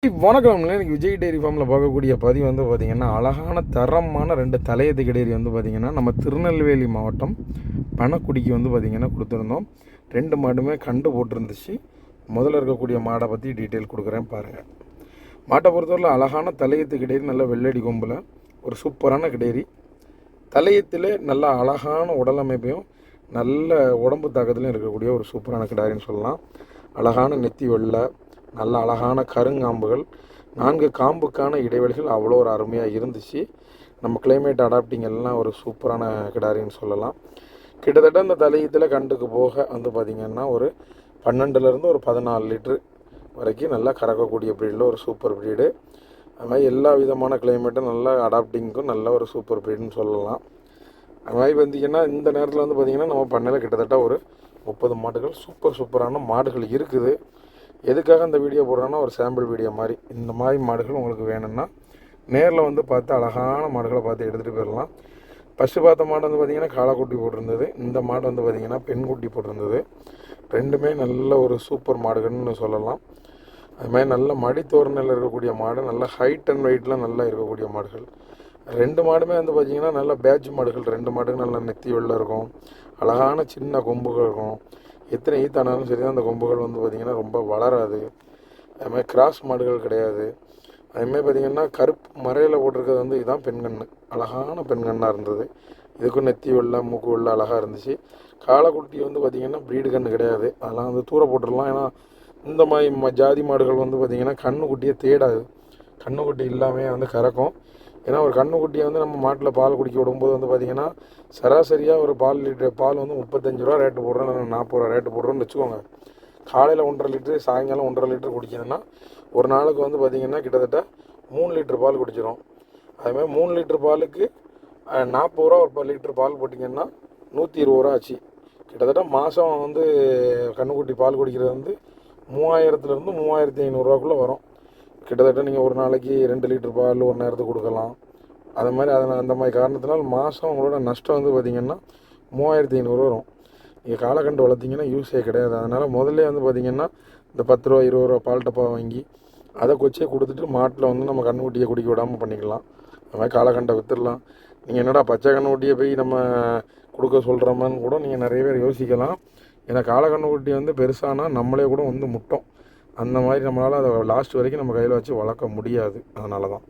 வணக்கம். இன்னைக்கு விஜய் டெய்ரி ஃபார்மில் பார்க்கக்கூடிய பதிவு வந்து பார்த்திங்கன்னா, அழகான தரமான 2 தலையத்து கிடையாது வந்து பார்த்திங்கன்னா, நம்ம திருநெல்வேலி மாவட்டம் பணக்குடிக்கு வந்து பார்த்திங்கன்னா கொடுத்துருந்தோம். 2 மாடுமே கண்டு போட்டிருந்துச்சு. முதல்ல இருக்கக்கூடிய மாடை பற்றி டீட்டெயில் கொடுக்குறேன் பாருங்கள். மாட்டை பொறுத்தவரை அழகான தலையத்து கிடையாது, நல்ல வெள்ளடி கொம்பில் ஒரு சூப்பரான கிடையாது. தலையத்தில் நல்ல அழகான உடலமைப்பையும் நல்ல உடம்பு தாக்கத்துலையும் இருக்கக்கூடிய ஒரு சூப்பரான கிடாரின்னு சொல்லலாம். அழகான நெத்தி வெள்ளை, நல்ல அழகான கருங்காம்புகள், 4 காம்புக்கான இடைவெளிகள் அவ்வளோ ஒரு அருமையாக இருந்துச்சு. நம்ம கிளைமேட் அடாப்டிங் எல்லாம் ஒரு சூப்பரான கிடாரின்னு சொல்லலாம். கிட்டத்தட்ட இந்த தலையத்தில் கண்டுக்கு போக வந்து பார்த்திங்கன்னா ஒரு 12லேருந்து ஒரு 14 லிட்ரு வரைக்கும் நல்லா கறக்கக்கூடிய ப்ரீடில் ஒரு சூப்பர் ப்ரீடு. அது மாதிரி எல்லா விதமான கிளைமேட்டும் நல்லா அடாப்டிங்க்கும் நல்ல ஒரு சூப்பர் ப்ரீடுன்னு சொல்லலாம். அது மாதிரி பார்த்திங்கன்னா இந்த நேரத்தில் வந்து பார்த்திங்கன்னா நம்ம பண்ணையில் கிட்டத்தட்ட ஒரு 30 மாடுகள் சூப்பரான மாடுகள் இருக்குது. எதுக்காக இந்த வீடியோ போடுறோன்னா ஒரு சாம்பிள் வீடியோ மாதிரி. இந்த மாதிரி மாடுகள் உங்களுக்கு வேணும்னா நேரில் வந்து பார்த்து அழகான மாடுகளை பார்த்து எடுத்துகிட்டு போயிடலாம். ஃபஸ்ட்டு பார்த்த மாடு வந்து பார்த்திங்கன்னா காளைக்குட்டி போட்டிருந்தது. இந்த மாடு வந்து பார்த்திங்கன்னா பெண்குட்டி போட்டிருந்தது. 2மே நல்ல ஒரு சூப்பர் மாடுகள்னு சொல்லலாம். அது மாதிரி நல்ல மடித்தோரணையில் இருக்கக்கூடிய மாடு, நல்ல ஹைட் அண்ட் வெயிட்லாம் நல்லா இருக்கக்கூடிய மாடுகள். 2 மாடுமே வந்து பார்த்திங்கன்னா நல்ல பேட்ச் மாடுகள். 2 மாடுகள் நல்லா நெத்தி வெள்ளை இருக்கும், அழகான சின்ன கொம்புகள் இருக்கும். எத்தனை ஈத்தானாலும் சரி தான் அந்த கொம்புகள் வந்து பார்த்திங்கன்னா ரொம்ப வளராது. அதுமாதிரி கிராஸ் மாடுகள் கிடையாது. அதுமாதிரி பார்த்திங்கன்னா கருப்பு மறையில் போட்டிருக்கிறது வந்து இதுதான் பெண்கன்று. அழகான பெண்கன்னாக இருந்தது. இதுக்கும் நெத்தி வெள்ளை மூக்கு வெள்ளை அழகாக இருந்துச்சு. காளைக்குட்டி வந்து பார்த்திங்கன்னா ப்ரீடு கன்று கிடையாது, அதெல்லாம் வந்து தூர போட்டுடலாம். ஏன்னா இந்த மாதிரி ஜாதி மாடுகள் வந்து பார்த்திங்கன்னா கண்ணுக்குட்டியை தேடாது. கண்ணுக்குட்டி இல்லாமல் வந்து கறக்கும். ஏன்னா ஒரு கண்ணுக்குட்டியை வந்து நம்ம மாட்டில் பால் குடிக்க விடும்போது வந்து பார்த்திங்கன்னா சராசரியாக ஒரு லிட்டர் பால் வந்து 35 ரூபா ரேட்டு போடுறோம், இல்லை 40 ரூபா ரேட்டு போடுறோன்னு வச்சுக்கோங்க. காலையில் 1.5 லிட்ரு, சாயங்காலம் 1.5 லிட்டர் குடிக்கிறதுனா ஒரு நாளுக்கு வந்து பார்த்திங்கன்னா கிட்டத்தட்ட 3 லிட்டர் பால் குடிச்சிடும். அதுமாதிரி 3 லிட்டர் பாலுக்கு 40 ரூபா ஒரு லிட்டர் பால் போட்டிங்கன்னா 120 ரூபா ஆச்சு. கிட்டத்தட்ட மாதம் வந்து கண்ணுக்குட்டி பால் குடிக்கிறது வந்து 3000லேருந்து 3500 வரும். கிட்டத்தட்ட நீங்கள் ஒரு நாளைக்கு 2 லிட்டர் பால் ஒரு நேரத்துக்கு கொடுக்கலாம். அது மாதிரி அந்த மாதிரி காரணத்தினால் மாதம் உங்களோட நஷ்டம் வந்து பார்த்திங்கன்னா 3500 வரும். நீங்கள் காளைக்கன்று வளர்த்திங்கன்னா யூஸே கிடையாது. அதனால் முதல்ல வந்து பார்த்திங்கன்னா இந்த 10 ரூபா 20 ரூபா பால் டப்பா வாங்கி அதை கொச்சே கொடுத்துட்டு மாட்டில் வந்து நம்ம கண்ணுக்குட்டியை குடிக்க விடாமல் பண்ணிக்கலாம். அது மாதிரி காளைக்கண்டை விற்றுடலாம். நீங்கள் என்னடா பச்சை கண்ணுக்குட்டியை போய் நம்ம கொடுக்க சொல்கிறோமான்னு கூட நீங்கள் நிறைய பேர் யோசிக்கலாம். ஏன்னா காளைக்கண்ணுக்குட்டி வந்து பெருசானால் நம்மளே கூட வந்து முட்டோம். அந்த மாதிரி நம்மளால் அதை லாஸ்ட் வரைக்கும் நம்ம கையில் வச்சு வளர்க்க முடியாது. அதனால தான்